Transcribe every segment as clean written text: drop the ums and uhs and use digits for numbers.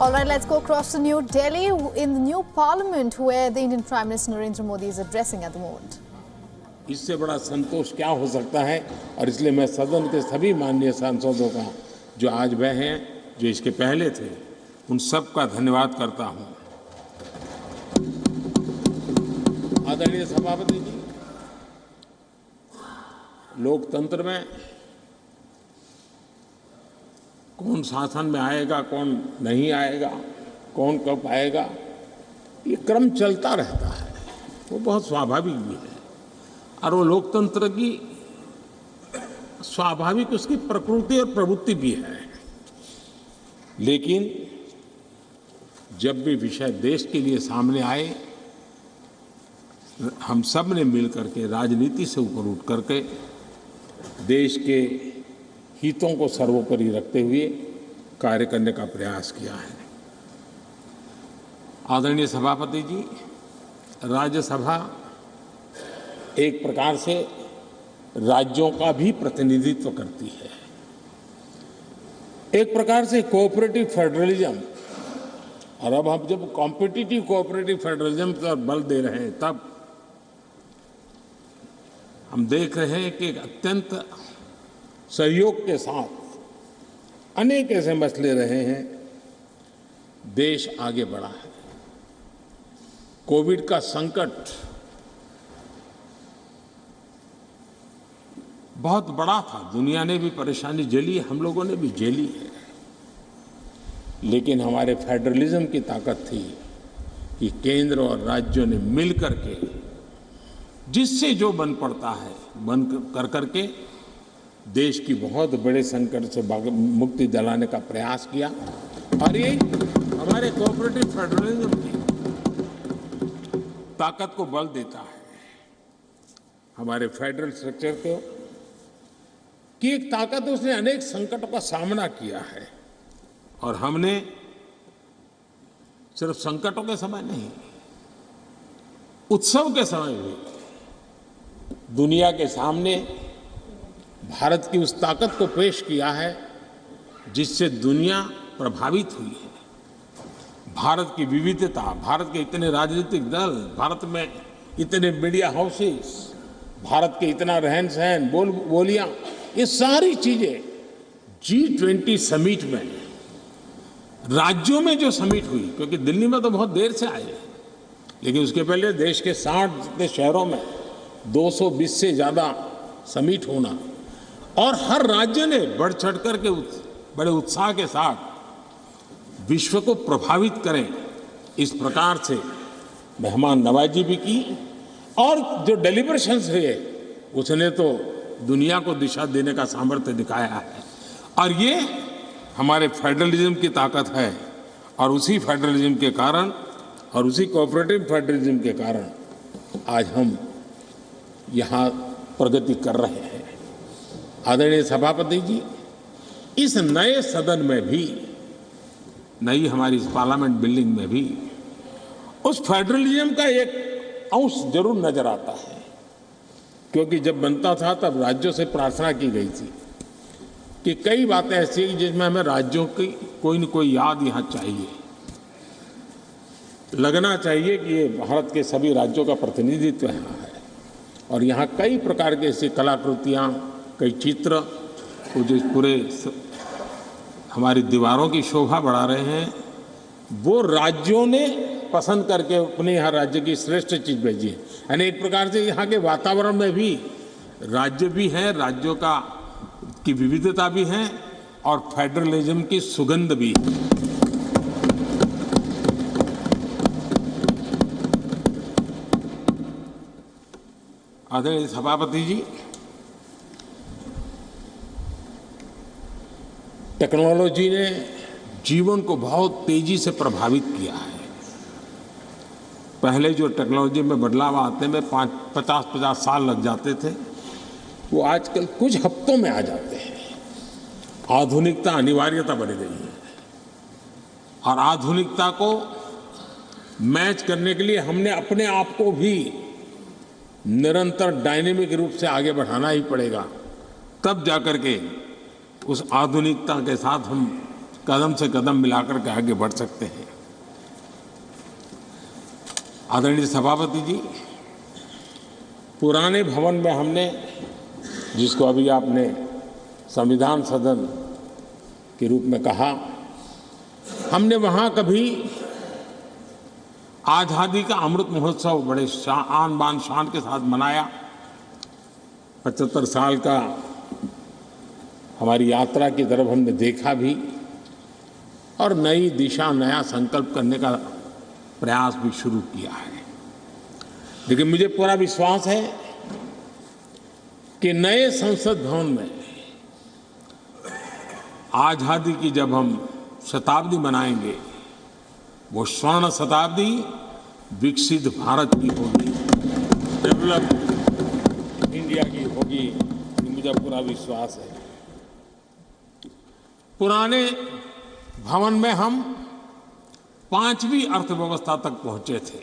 All right, let's go across to New Delhi in the new parliament where the Indian Prime Minister Narendra Modi is addressing at the moment. इससे बड़ा संतोष क्या हो सकता है। और इसलिए मैं सदन के सभी माननीय सांसदों का, जो आज वह हैं, जो इसके पहले थे, उन सब का धन्यवाद करता हूं। आदरणीय सभापति जी, लोकतंत्र में कौन शासन में आएगा, कौन नहीं आएगा, कौन कब आएगा, ये क्रम चलता रहता है। वो बहुत स्वाभाविक भी है और वो लोकतंत्र की स्वाभाविक उसकी प्रकृति और प्रवृत्ति भी है। लेकिन जब भी विषय देश के लिए सामने आए, हम सब ने मिलकर के राजनीति से ऊपर उठ करके देश के हितों को सर्वोपरि रखते हुए कार्य करने का प्रयास किया है। आदरणीय सभापति जी, राज्यसभा एक प्रकार से राज्यों का भी प्रतिनिधित्व करती है। एक प्रकार से कोऑपरेटिव फेडरलिज्म, और अब हम जब कॉम्पिटिटिव कोऑपरेटिव फेडरलिज्म पर बल दे रहे हैं, तब हम देख रहे हैं कि एक अत्यंत सहयोग के साथ अनेक ऐसे मसले रहे हैं, देश आगे बढ़ा है। कोविड का संकट बहुत बड़ा था, दुनिया ने भी परेशानी झेली, हम लोगों ने भी झेली है। लेकिन हमारे फेडरलिज्म की ताकत थी कि केंद्र और राज्यों ने मिल करके जिससे जो बन पड़ता है बन कर करके देश की बहुत बड़े संकट से मुक्ति दिलाने का प्रयास किया। और ये हमारे कोऑपरेटिव फेडरलिज्म की ताकत को बल देता है, हमारे फेडरल स्ट्रक्चर को की एक ताकत, उसने अनेक संकटों का सामना किया है। और हमने सिर्फ संकटों के समय नहीं, उत्सव के समय भी दुनिया के सामने भारत की उस ताकत को पेश किया है जिससे दुनिया प्रभावित हुई है। भारत की विविधता, भारत के इतने राजनीतिक दल, भारत में इतने मीडिया हाउसेस, भारत के इतना रहन सहन, बोलियां, ये सारी चीजें G20 समिट में, राज्यों में जो समिट हुई, क्योंकि दिल्ली में तो बहुत देर से आए, लेकिन उसके पहले देश के 60 जितने शहरों में 220 से ज्यादा समिट होना, और हर राज्य ने बढ़ चढ़ करके बड़े उत्साह के साथ विश्व को प्रभावित करें, इस प्रकार से मेहमान नवाजी भी की। और जो डेलिब्रेशंस हुए, उसने तो दुनिया को दिशा देने का सामर्थ्य दिखाया है। और ये हमारे फेडरलिज्म की ताकत है। और उसी फेडरलिज्म के कारण और उसी कोऑपरेटिव फेडरलिज्म के कारण आज हम यहाँ प्रगति कर रहे हैं। आदरणीय सभापति जी, इस नए सदन में भी, नई हमारी इस पार्लियामेंट बिल्डिंग में भी उस फेडरलिज्म का एक अंश जरूर नजर आता है। क्योंकि जब बनता था तब राज्यों से प्रार्थना की गई थी कि कई बातें ऐसी हैं जिसमें हमें राज्यों की कोई न कोई याद यहाँ चाहिए, लगना चाहिए कि ये भारत के सभी राज्यों का प्रतिनिधित्व यहाँ है। और यहाँ कई प्रकार की ऐसी कलाकृतियाँ, कई चित्र, वो जो पूरे हमारी दीवारों की शोभा बढ़ा रहे हैं, वो राज्यों ने पसंद करके अपने यहाँ राज्य की श्रेष्ठ चीज भेजी है। यानी एक प्रकार से यहाँ के वातावरण में भी राज्य भी है, राज्यों की विविधता भी है और फेडरलिज्म की सुगंध भी है। आदरणीय सभापति जी, टेक्नोलॉजी ने जीवन को बहुत तेजी से प्रभावित किया है। पहले जो टेक्नोलॉजी में बदलाव आते में 50 साल लग जाते थे, वो आजकल कुछ हफ्तों में आ जाते हैं। आधुनिकता अनिवार्यता बन गई है और आधुनिकता को मैच करने के लिए हमने अपने आप को भी निरंतर डायनेमिक रूप से आगे बढ़ाना ही पड़ेगा। तब जाकर के उस आधुनिकता के साथ हम कदम से कदम मिलाकर के आगे बढ़ सकते हैं। आदरणीय सभापति जी, पुराने भवन में हमने, जिसको अभी आपने संविधान सदन के रूप में कहा, हमने वहाँ कभी आज़ादी का अमृत महोत्सव बड़े आन बान शान के साथ मनाया। 75 साल का हमारी यात्रा की तरफ हमने देखा भी और नई दिशा, नया संकल्प करने का प्रयास भी शुरू किया है। लेकिन मुझे पूरा विश्वास है कि नए संसद भवन में आज़ादी की जब हम शताब्दी मनाएंगे, वो स्वर्ण शताब्दी विकसित भारत की होगी, डेवलप्ड इंडिया की होगी, मुझे पूरा विश्वास है। पुराने भवन में हम 5वीं अर्थव्यवस्था तक पहुंचे थे।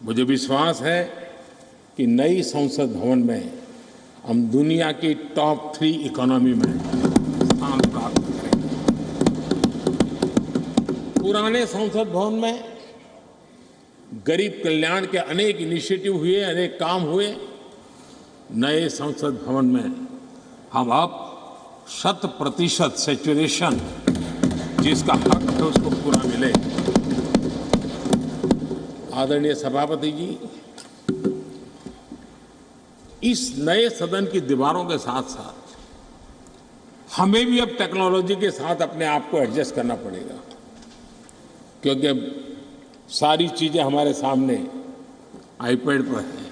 मुझे विश्वास है कि नई संसद भवन में हम दुनिया की टॉप 3 इकोनॉमी में स्थान प्राप्त करेंगे। पुराने संसद भवन में गरीब कल्याण के अनेक इनिशिएटिव हुए, अनेक काम हुए। नए संसद भवन में हम अब 100% सैचुरेशन, जिसका हक है, उसको पूरा मिले। आदरणीय सभापति जी, इस नए सदन की दीवारों के साथ साथ हमें भी अब टेक्नोलॉजी के साथ अपने आप को एडजस्ट करना पड़ेगा, क्योंकि अब सारी चीज़ें हमारे सामने आईपैड पर हैं।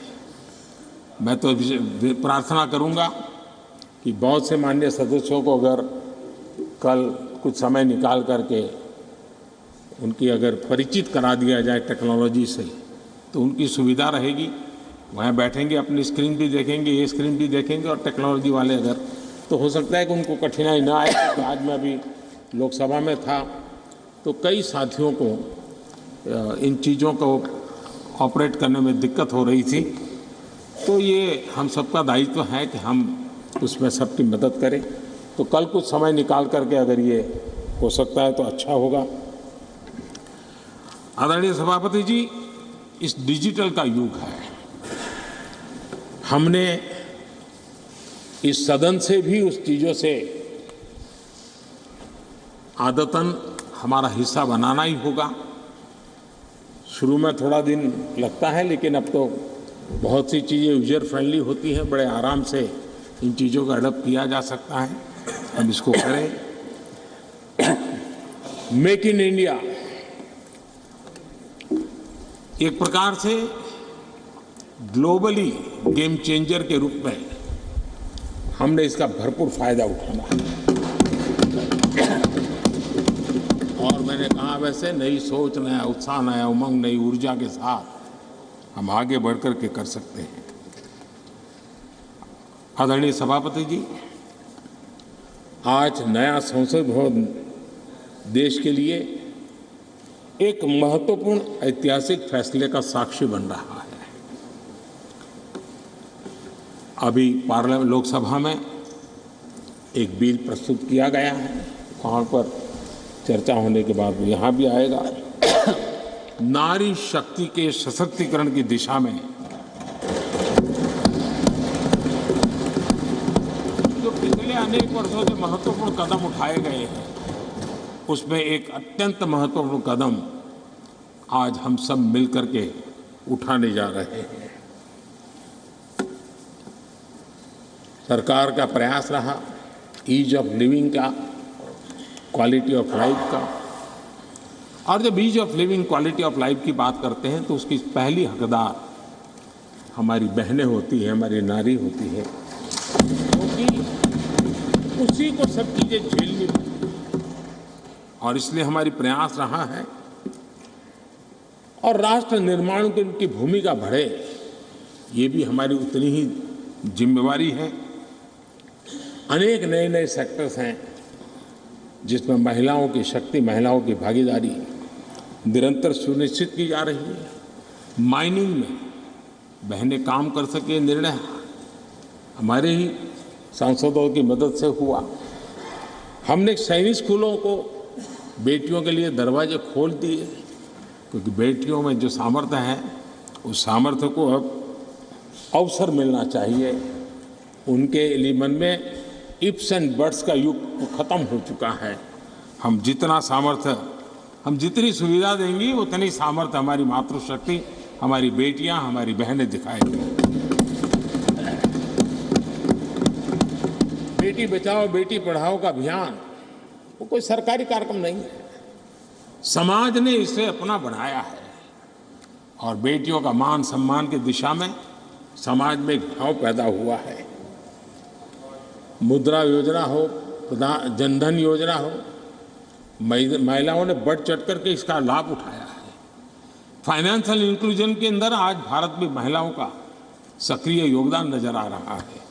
मैं तो प्रार्थना करूंगा कि बहुत से माननीय सदस्यों को अगर कल कुछ समय निकाल करके उनकी अगर परिचित करा दिया जाए टेक्नोलॉजी से, तो उनकी सुविधा रहेगी। वहाँ बैठेंगे, अपनी स्क्रीन भी देखेंगे, ये स्क्रीन भी देखेंगे, और टेक्नोलॉजी वाले अगर, तो हो सकता है कि उनको कठिनाई ना आए। तो आज मैं अभी लोकसभा में था तो कई साथियों को इन चीज़ों को ऑपरेट करने में दिक्कत हो रही थी। तो ये हम सबका दायित्व है कि हम उसमें सबकी मदद करें। तो कल कुछ समय निकाल करके अगर ये हो सकता है तो अच्छा होगा। आदरणीय सभापति जी, इस डिजिटल का युग है। हमने इस सदन से भी उस चीज़ों से आदतन हमारा हिस्सा बनाना ही होगा। शुरू में थोड़ा दिन लगता है, लेकिन अब तो बहुत सी चीज़ें यूजर फ्रेंडली होती हैं, बड़े आराम से इन चीज़ों का अडॉप्ट किया जा सकता है। हम इसको करें। मेक इन इंडिया एक प्रकार से ग्लोबली गेम चेंजर के रूप में हमने इसका भरपूर फायदा उठाना है। और मैंने कहा, वैसे नई सोच, नया उत्साह, नया उमंग, नई ऊर्जा के साथ हम आगे बढ़कर के कर सकते हैं। आदरणीय सभापति जी, आज नया संसद भवन देश के लिए एक महत्वपूर्ण ऐतिहासिक फैसले का साक्षी बन रहा है। अभी पार्लियामेंट, लोकसभा में एक बिल प्रस्तुत किया गया है, वहाँ पर चर्चा होने के बाद यहाँ भी आएगा। नारी शक्ति के सशक्तिकरण की दिशा में जो पिछले अनेक वर्षों से महत्वपूर्ण कदम उठाए गए हैं, उसमें एक अत्यंत महत्वपूर्ण कदम आज हम सब मिलकर के उठाने जा रहे हैं। सरकार का प्रयास रहा ईज ऑफ लिविंग का, क्वालिटी ऑफ लाइफ का। और जब ease of living, quality of life की बात करते हैं तो उसकी पहली हकदार हमारी बहनें होती हैं, हमारी नारी होती है, क्योंकि उसी को सब चीज़ें झेलनी पड़ती। और इसलिए हमारी प्रयास रहा है, और राष्ट्र निर्माण की उनकी भूमिका बढ़े, ये भी हमारी उतनी ही जिम्मेवारी है। अनेक नए नए सेक्टर्स हैं जिसमें महिलाओं की शक्ति, महिलाओं की भागीदारी निरंतर सुनिश्चित की जा रही है। माइनिंग में बहनें काम कर सके, निर्णय हमारे ही सांसदों की मदद से हुआ। हमने सैनिक स्कूलों को बेटियों के लिए दरवाजे खोल दिए, क्योंकि बेटियों में जो सामर्थ्य है उस सामर्थ्य को अब अवसर मिलना चाहिए। उनके लिए मन में इफ्स एंड बट्स का युग खत्म हो चुका है। हम जितना सामर्थ्य, हम जितनी सुविधा देंगी उतनी सामर्थ्य हमारी मातृशक्ति, हमारी बेटियां, हमारी बहनें दिखाएंगी। बेटी बचाओ बेटी पढ़ाओ का अभियान वो कोई सरकारी कार्यक्रम नहीं है, समाज ने इसे अपना बनाया है और बेटियों का मान सम्मान की दिशा में समाज में एक भाव पैदा हुआ है। मुद्रा योजना हो, जनधन योजना हो, महिलाओं ने बढ़ चढ़ करके इसका लाभ उठाया है। फाइनेंशियल इंक्लूजन के अंदर आज भारत में महिलाओं का सक्रिय योगदान नजर आ रहा है।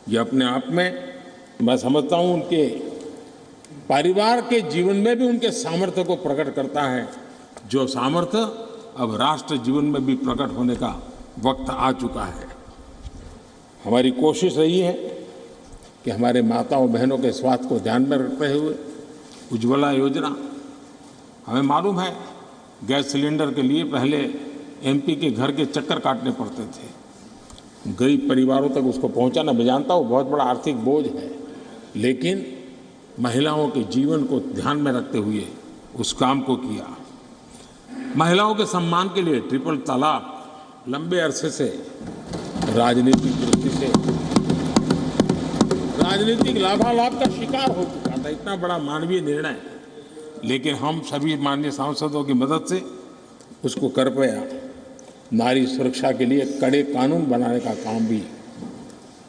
ये अपने आप में मैं समझता हूँ उनके परिवार के जीवन में भी उनके सामर्थ्य को प्रकट करता है, जो सामर्थ्य अब राष्ट्र जीवन में भी प्रकट होने का वक्त आ चुका है। हमारी कोशिश रही है कि हमारे माताओं बहनों के स्वास्थ्य को ध्यान में रखते हुए उज्ज्वला योजना, हमें मालूम है गैस सिलेंडर के लिए पहले एमपी के घर के चक्कर काटने पड़ते थे, गरीब परिवारों तक उसको पहुंचाना, मैं जानता हूँ बहुत बड़ा आर्थिक बोझ है, लेकिन महिलाओं के जीवन को ध्यान में रखते हुए उस काम को किया। महिलाओं के सम्मान के लिए ट्रिपल तलाक लंबे अरसे से राजनीतिक दृष्टि से राजनीतिक लाभालाभ का शिकार हो चुका था, इतना बड़ा मानवीय निर्णय, लेकिन हम सभी माननीय सांसदों की मदद से उसको कर पाया। नारी सुरक्षा के लिए कड़े कानून बनाने का काम भी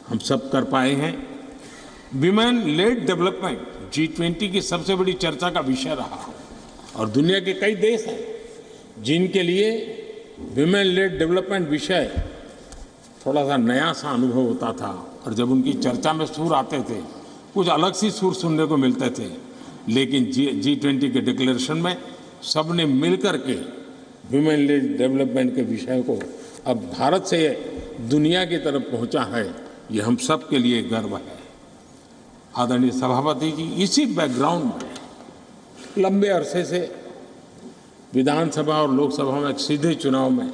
हम सब कर पाए हैं। विमेन लेड डेवलपमेंट G20 की सबसे बड़ी चर्चा का विषय रहा और दुनिया के कई देश हैं जिनके लिए विमेन लेड डेवलपमेंट विषय थोड़ा सा नया सा अनुभव होता था, और जब उनकी चर्चा में सुर आते थे कुछ अलग सी सुर सुनने को मिलते थे, लेकिन G20 के डिक्लेरेशन में सबने मिलकर के विमेन लेड डेवलपमेंट के विषय को अब भारत से दुनिया की तरफ पहुंचा है, ये हम सब के लिए गर्व है। आदरणीय सभापति जी, इसी बैकग्राउंड में लंबे अरसे से विधानसभा और लोकसभा में सीधे चुनाव में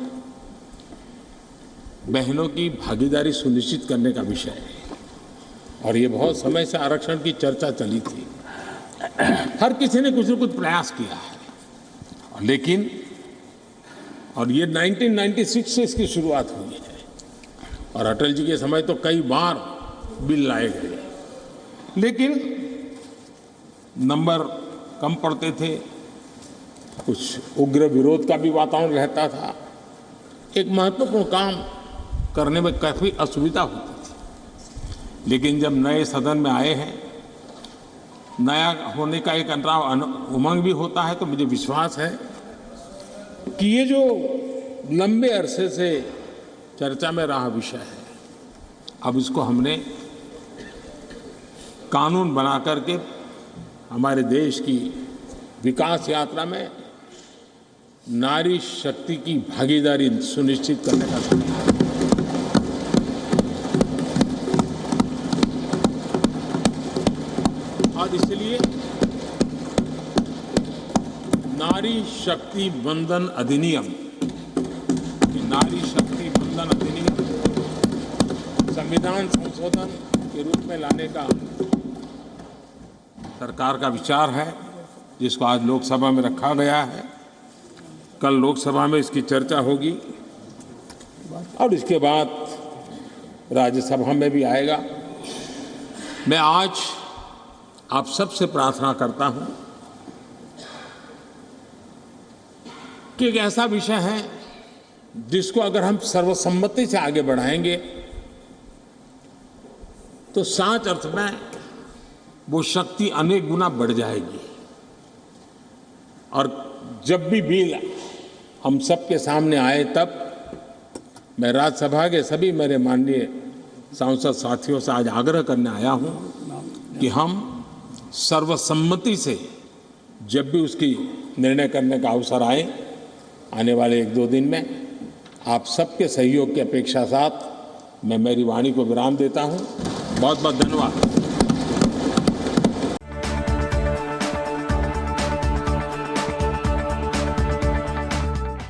बहनों की भागीदारी सुनिश्चित करने का विषय है, और ये बहुत समय से आरक्षण की चर्चा चली थी। हर किसी ने कुछ न कुछ प्रयास किया है, लेकिन और ये 1996 से इसकी शुरुआत हुई है, और अटल जी के समय तो कई बार बिल लाए गए, लेकिन नंबर कम पड़ते थे, कुछ उग्र विरोध का भी वातावरण रहता था, एक महत्वपूर्ण काम करने में काफ़ी असुविधा होती थी। लेकिन जब नए सदन में आए हैं, नया होने का एक उमंग भी होता है, तो मुझे विश्वास है कि ये जो लंबे अरसे से चर्चा में रहा विषय है, अब इसको हमने कानून बना करके हमारे देश की विकास यात्रा में नारी शक्ति की भागीदारी सुनिश्चित करने का समय है। और इसलिए नारी शक्ति बंधन अधिनियम, नारी शक्ति बंधन अधिनियम संविधान संशोधन के रूप में लाने का सरकार का विचार है, जिसको आज लोकसभा में रखा गया है। कल लोकसभा में इसकी चर्चा होगी और इसके बाद राज्यसभा में भी आएगा। मैं आज आप सबसे प्रार्थना करता हूं कि एक ऐसा विषय है जिसको अगर हम सर्वसम्मति से आगे बढ़ाएंगे तो सच अर्थ में वो शक्ति अनेक गुना बढ़ जाएगी। और जब भी बिल हम सबके सामने आए, तब मैं राज्यसभा के सभी मेरे माननीय सांसद साथियों से आज आग्रह करने आया हूं कि हम सर्वसम्मति से जब भी उसकी निर्णय करने का अवसर आए, आने वाले 1-2 दिन में आप सबके सहयोग की अपेक्षा साथ मैं मेरी वाणी को विराम देता हूं। बहुत बहुत धन्यवाद।